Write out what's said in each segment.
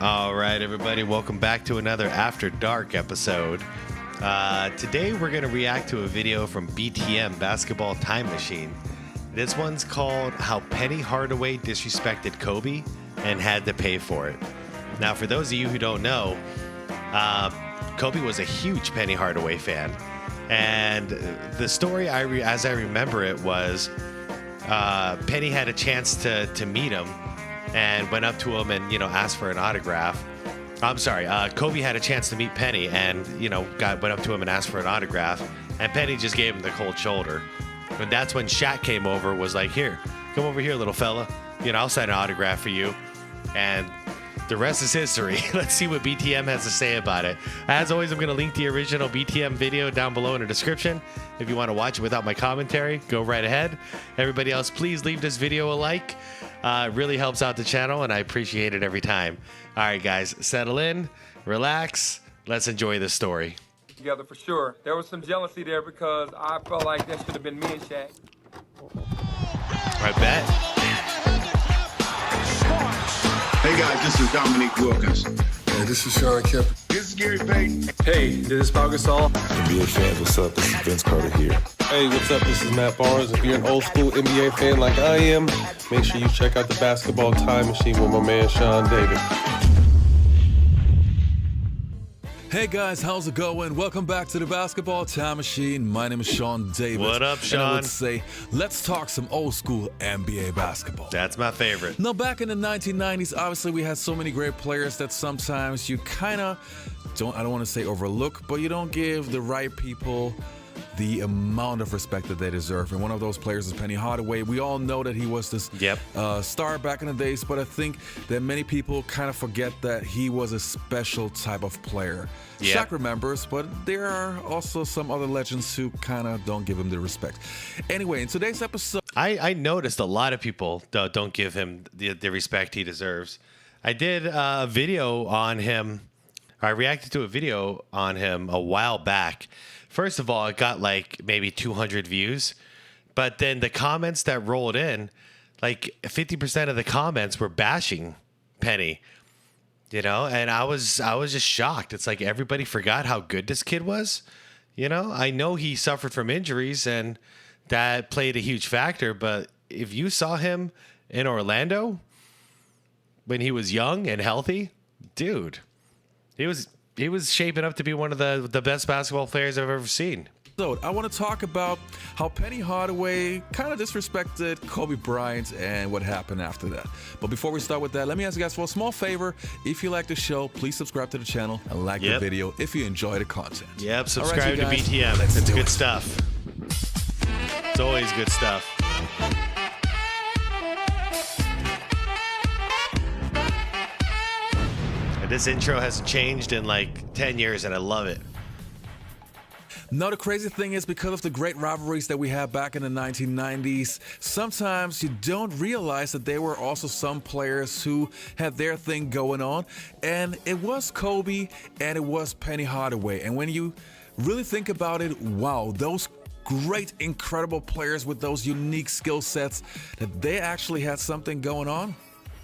All right, everybody, welcome back to another After Dark episode. Today we're going to react to a video from BTM, Basketball Time Machine. This one's called How Penny Hardaway Disrespected Kobe and Had to Pay for It. Now, for those of you who don't know, Kobe was a huge Penny Hardaway fan. And the story, as I remember it, was Penny had a chance to meet him and went up to him and, asked for an autograph. I'm sorry, Kobe had a chance to meet Penny and, went up to him and asked for an autograph. And Penny just gave him the cold shoulder. And that's when Shaq came over, was like, here, come over here, little fella. I'll sign an autograph for you. And the rest is history. Let's see what BTM has to say about it. As always, I'm going to link the original BTM video down below in the description. If you want to watch it without my commentary, go right ahead. Everybody else, please leave this video a like. It really helps out the channel, and I appreciate it every time. All right, guys, settle in, relax. Let's enjoy this story. Together for sure. There was some jealousy there because I felt like that should have been me and Shaq. I bet. Hey guys, this is Dominique Wilkins. Hey, this is Sean Kemp. This is Gary Payton. Hey, this is Pau Gasol. NBA fans, what's up? This is Vince Carter here. Hey, what's up? This is Matt Barnes. If you're an old school NBA fan like I am, make sure you check out the Basketball Time Machine with my man Sean David. Hey guys, how's it going? Welcome back to the Basketball Time Machine. My name is Sean Davis. What up, Sean? And I would say, let's talk some old school NBA basketball. That's my favorite. Now, back in the 1990s, obviously we had so many great players that sometimes you kind of I don't want to say overlook, but you don't give the right people the amount of respect that they deserve. And one of those players is Penny Hardaway. We all know that he was this star back in the days, but I think that many people kind of forget that he was a special type of player. Shaq remembers, but there are also some other legends who kind of don't give him the respect. Anyway, in today's episode, I noticed a lot of people don't give him the respect he deserves. I did a video on him. I reacted to a video on him a while back. First of all, it got like maybe 200 views, but then the comments that rolled in, like 50% of the comments were bashing Penny, and I was just shocked. It's like everybody forgot how good this kid was. I know he suffered from injuries and that played a huge factor, but if you saw him in Orlando when he was young and healthy, dude, he was shaping up to be one of the best basketball players I've ever seen. I want to talk about how Penny Hardaway kind of disrespected Kobe Bryant and what happened after that. But before we start with that, let me ask you guys for a small favor. If you like the show, please subscribe to the channel and like the video if you enjoy the content. Yep, subscribe to BTM. It's good stuff. It's always good stuff. This intro hasn't changed in like 10 years, and I love it. Now, the crazy thing is, because of the great rivalries that we had back in the 1990s, sometimes you don't realize that there were also some players who had their thing going on, and it was Kobe and it was Penny Hardaway. And when you really think about it, wow, those great, incredible players with those unique skill sets, that they actually had something going on?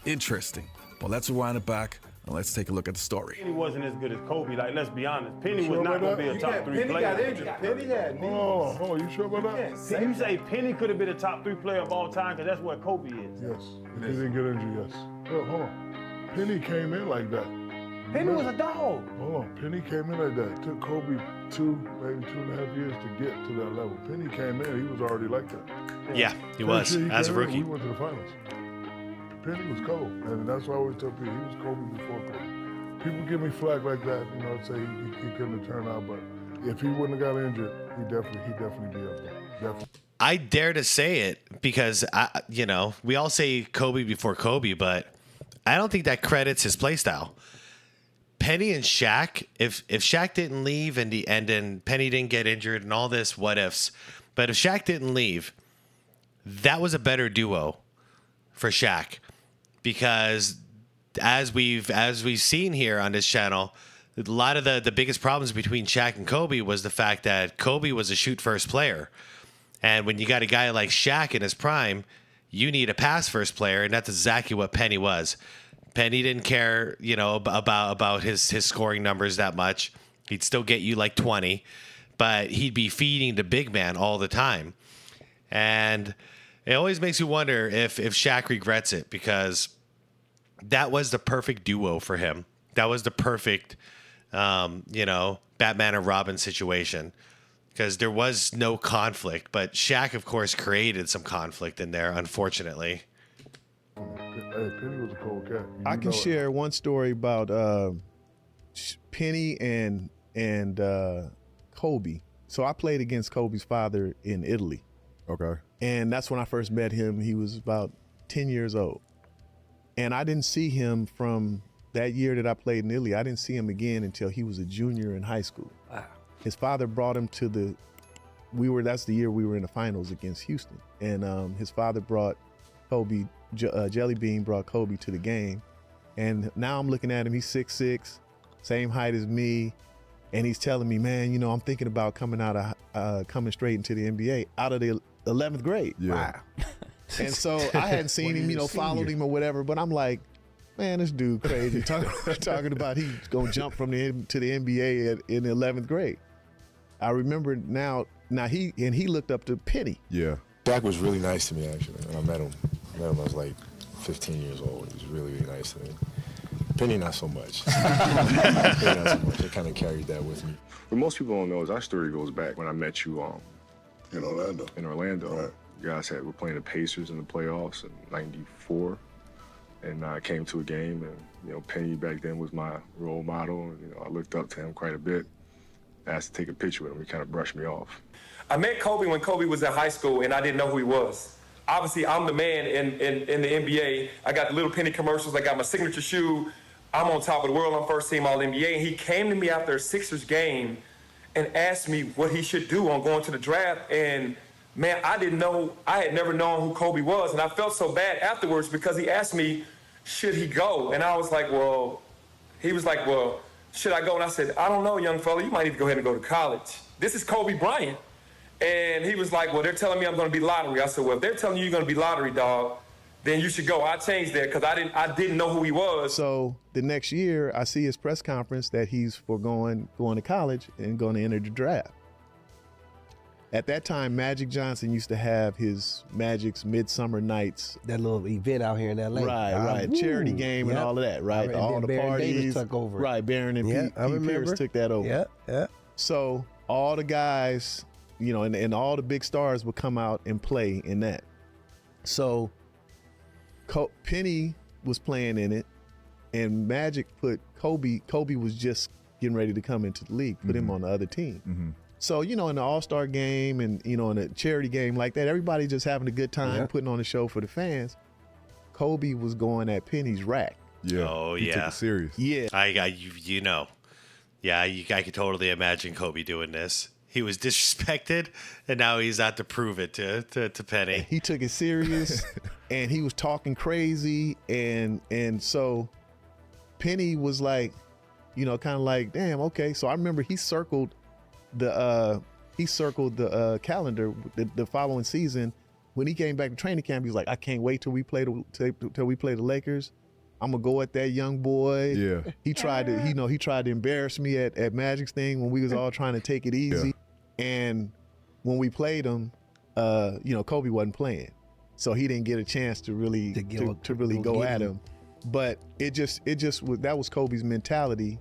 Interesting. Well, let's rewind it back. And let's take a look at the story. Penny wasn't as good as Kobe. Like, let's be honest. Penny was not going to be a top three Penny player. got injured. Penny had knees. Oh, you sure about that? So you say Penny could have been a top three player of all time because that's what Kobe is. Yes. If he didn't get injured, yes. Well, hold on. Penny came in like that. Penny was a dog. Hold on. Penny came in like that. It took Kobe maybe 2.5 years to get to that level. Penny came in, he was already like that. Yeah, he was, as a rookie. We went to the finals. Penny was cold, and that's why I always tell people, he was Kobe before Kobe. People give me flack like that, say he couldn't have turned out, but if he wouldn't have got injured, he'd definitely be up there. Definitely. I dare to say it because, we all say Kobe before Kobe, but I don't think that credits his play style. Penny and Shaq, if Shaq didn't leave and then Penny didn't get injured and all this what ifs, but if Shaq didn't leave, that was a better duo for Shaq, because as we've seen here on this channel, a lot of the biggest problems between Shaq and Kobe was the fact that Kobe was a shoot first player, and when you got a guy like Shaq in his prime, you need a pass first player, and that's exactly what Penny was. Penny didn't care, about his scoring numbers that much. He'd still get you like 20, but he'd be feeding the big man all the time. And it always makes you wonder if Shaq regrets it, because that was the perfect duo for him. That was the perfect, Batman and Robin situation, because there was no conflict. But Shaq, of course, created some conflict in there, unfortunately. Hey, Penny was a cold cat. I can share one story about Penny and Kobe. So I played against Kobe's father in Italy. Okay. And that's when I first met him. He was about 10 years old. And I didn't see him from that year that I played in Italy. I didn't see him again until he was a junior in high school. Wow. His father brought him to that's the year we were in the finals against Houston. And his father brought Kobe, Jelly Bean brought Kobe to the game. And now I'm looking at him, he's 6'6", same height as me. And he's telling me, man, I'm thinking about coming straight into the NBA out of the 11th grade. Yeah. Wow. And so I hadn't seen him, followed him or whatever, but I'm like, man, this dude crazy. talking about he's going to jump to the NBA in the 11th grade. I remember now he looked up to Penny. Yeah. Shaq was really nice to me, actually. When I met him when I was like 15 years old. He was really, really nice to me. Penny, not so much. I kind of carried that with me. What most people don't know is our story goes back when I met you in Orlando. Right. You guys were playing the Pacers in the playoffs in '94, and I came to a game, and Penny back then was my role model, and I looked up to him quite a bit. I asked to take a picture with him. He kind of brushed me off. I met Kobe when Kobe was in high school, and I didn't know who he was. Obviously, I'm the man in the NBA. I got the little Penny commercials. I got my signature shoe. I'm on top of the world on first team All-NBA. And he came to me after a Sixers game and asked me what he should do on going to the draft. And, man, I didn't know. I had never known who Kobe was. And I felt so bad afterwards because he asked me, should he go? And I was like, he was like, should I go? And I said, I don't know, young fella. You might need to go ahead and go to college. This is Kobe Bryant. And he was like, they're telling me I'm going to be lottery. I said, if they're telling you you're going to be lottery, dog, then you should go. I changed that because I didn't know who he was. So the next year, I see his press conference that he's going to college and going to enter the draft. At that time, Magic Johnson used to have his Magic's Midsummer Nights. That little event out here in L.A. Right. Charity game and all of that, right? All the Baron parties. Davis took over. Right, Baron and Pete Pierce took that over. Yeah. So all the guys, and all the big stars would come out and play in that. So Penny was playing in it, and Magic put Kobe. Kobe was just getting ready to come into the league, put him on the other team. Mm-hmm. So, in the All-Star game and, in a charity game like that, everybody just having a good time, putting on a show for the fans. Kobe was going at Penny's rack. Yeah. Oh, he yeah. took it serious. Yeah. I could totally imagine Kobe doing this. He was disrespected, and now he's out to prove it to Penny. He took it serious, and he was talking crazy, and so Penny was like, kind of like, damn, okay. So I remember he circled the calendar the following season. When he came back to training camp, he was like, I can't wait till we play the Lakers. I'm gonna go at that young boy. Yeah. He tried to embarrass me at Magic's thing when we was all trying to take it easy. Yeah. And when we played him, Kobe wasn't playing, so he didn't get a chance to really go at him. But it just was, that was Kobe's mentality.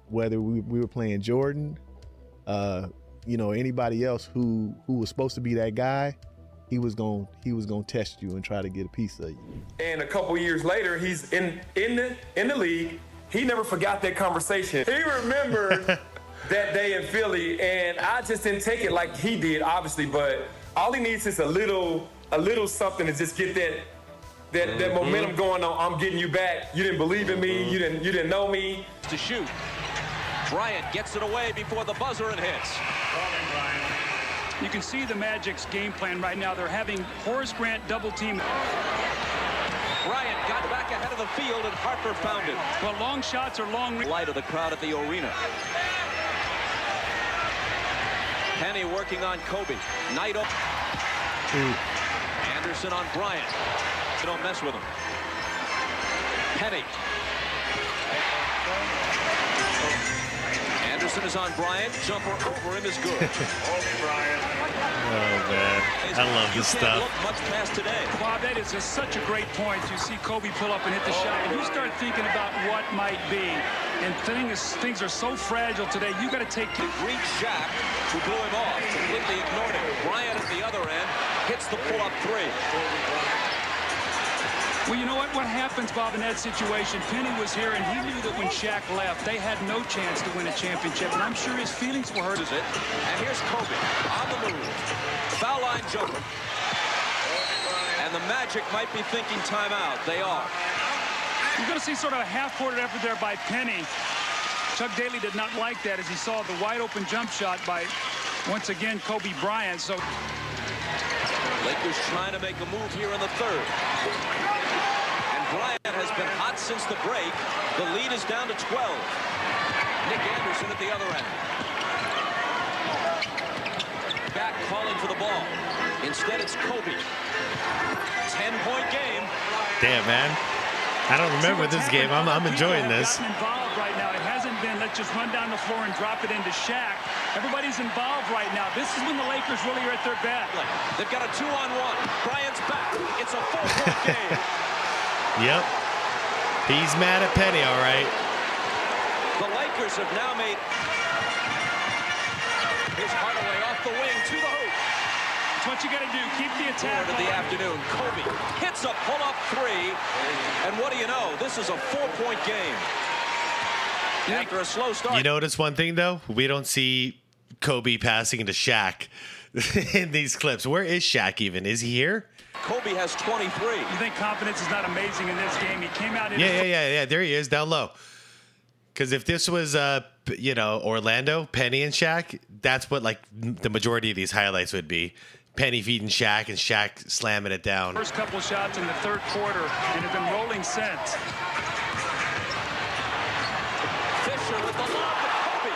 Whether we were playing Jordan, anybody else who was supposed to be that guy, he was gonna test you and try to get a piece of you. And a couple years later, he's in the league. He never forgot that conversation. He remembered that day in Philly, and I just didn't take it like he did, obviously. But all he needs is a little something to just get that momentum going on. I'm getting you back. You didn't believe in me. You didn't know me. To shoot. Bryant gets it away before the buzzer and hits. You can see the Magic's game plan right now. They're having Horace Grant double team. Bryant got back ahead of the field, and Harper found it. Well, long shots are long. Light of the crowd at the arena. Penny working on Kobe. Knight up. Anderson on Bryant. Don't mess with him. Penny. Anderson is on Bryant. Jumper over him is good. Oh, man. I love this stuff. Look much past today. Bob, that is just such a great point. You see Kobe pull up and hit the shot, and you start thinking about what might be. And things are so fragile today. You got to take the Greek Shaq, who blew him off, completely ignored him. Bryant at the other end hits the pull-up three. Well, you know what happens, Bob, in that situation? Penny was here, and he knew that when Shaq left, they had no chance to win a championship, and I'm sure his feelings were hurt. And here's Kobe on the move. Foul line jumper. And the Magic might be thinking timeout. They are. You're going to see sort of a half-court effort there by Penny. Chuck Daly did not like that as he saw the wide-open jump shot by, once again, Kobe Bryant. So Lakers trying to make a move here in the third. And Bryant has been hot since the break. The lead is down to 12. Nick Anderson at the other end. Back calling for the ball. Instead, it's Kobe. 10-point game. Damn, man. I don't remember this game. I'm enjoying this. Involved right now. It hasn't been let's just run down the floor and drop it into Shaq. Everybody's involved right now. This is when the Lakers really are at their best. They've got a 2-on-1. Bryant's back. It's a 4-point game. Yep. He's mad at Penny, all right. The Lakers have now made. Here's Hardaway off the wing to the hoop. That's what you got to do. Keep the attack. Of the afternoon. Kobe hits a pull-up three. And what do you know? This is a 4-point game. After a slow start. You notice one thing, though? We don't see Kobe passing into Shaq in these clips. Where is Shaq even? Is he here? Kobe has 23. You think confidence is not amazing in this game? He came out in Yeah. There he is, down low. Because if this was, Orlando, Penny and Shaq, that's what, like, the majority of these highlights would be. Penny feeding Shaq and Shaq slamming it down. First couple shots in the third quarter, and have been rolling since. Fisher with the lob to Kobe.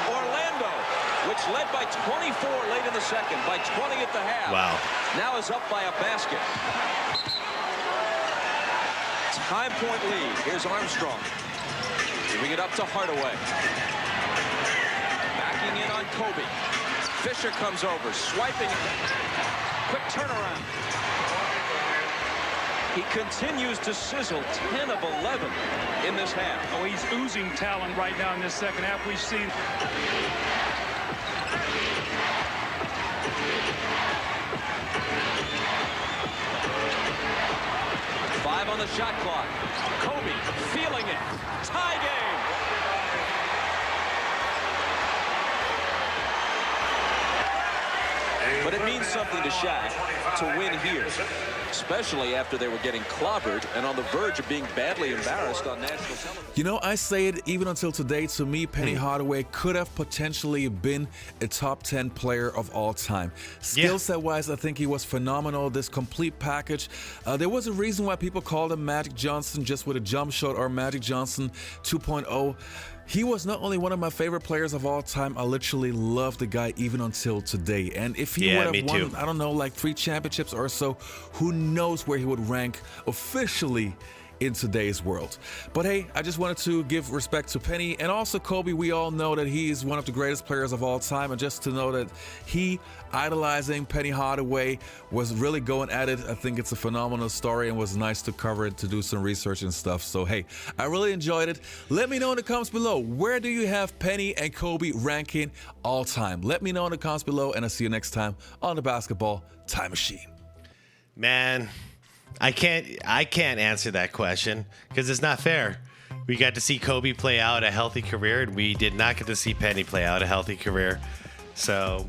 Orlando, which led by 24 late in the second, by 20 at the half. Wow. Now is up by a basket. Time point lead. Here's Armstrong. Giving it up to Hardaway. Backing in on Kobe. Fisher comes over, swiping. Quick turnaround. He continues to sizzle. 10 of 11 in this half. Oh, he's oozing talent right now in this second half. We've seen. Five on the shot clock. Kobe feeling it. Tie game. But it means something to Shaq to win here, especially after they were getting clobbered and on the verge of being badly embarrassed on national television. You know, I say it even until today, to me, Penny Hardaway could have potentially been a top 10 player of all time. Skill set wise, I think he was phenomenal. This complete package. There was a reason why people called him Magic Johnson just with a jump shot, or Magic Johnson 2.0. He was not only one of my favorite players of all time, I literally love the guy even until today. And if he would have won, I don't know, like 3 championships or so, who knows where he would rank officially in today's world. But hey, I just wanted to give respect to Penny and also Kobe. We all know that he is one of the greatest players of all time, and just to know that he idolizing Penny Hardaway was really going at it, I think it's a phenomenal story and was nice to cover it, to do some research and stuff. So hey, I really enjoyed it. Let me know in the comments below, where do you have Penny and Kobe ranking all time? Let me know in the comments below, and I'll see you next time on the Basketball Time Machine. Man, I can't answer that question because it's not fair. We got to see Kobe play out a healthy career, and we did not get to see Penny play out a healthy career. So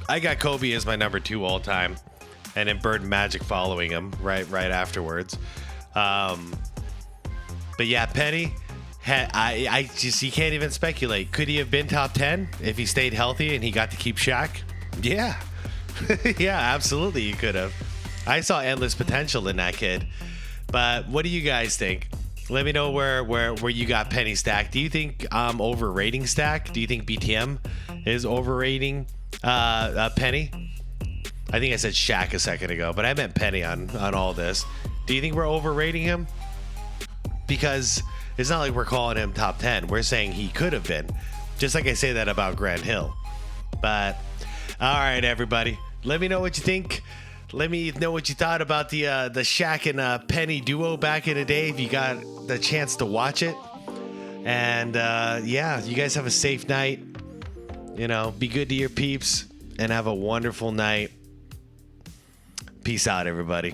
I got Kobe as my number 2 all time, and then Bird and Magic following him right afterwards. But yeah, Penny, I just, you can't even speculate. Could he have been top 10 if he stayed healthy and he got to keep Shaq? Yeah. Yeah, absolutely he could have. I saw endless potential in that kid. But what do you guys think? Let me know where you got Penny stacked. Do you think I'm overrating Stack? Do you think BTM is overrating Penny? I think I said Shaq a second ago, but I meant Penny on all this. Do you think we're overrating him? Because it's not like we're calling him top 10. We're saying he could have been. Just like I say that about Grant Hill. But, all right, everybody. Let me know what you think. Let me know what you thought about the Shaq and Penny duo back in the day if you got the chance to watch it. And, yeah, you guys have a safe night. You know, be good to your peeps and have a wonderful night. Peace out, everybody.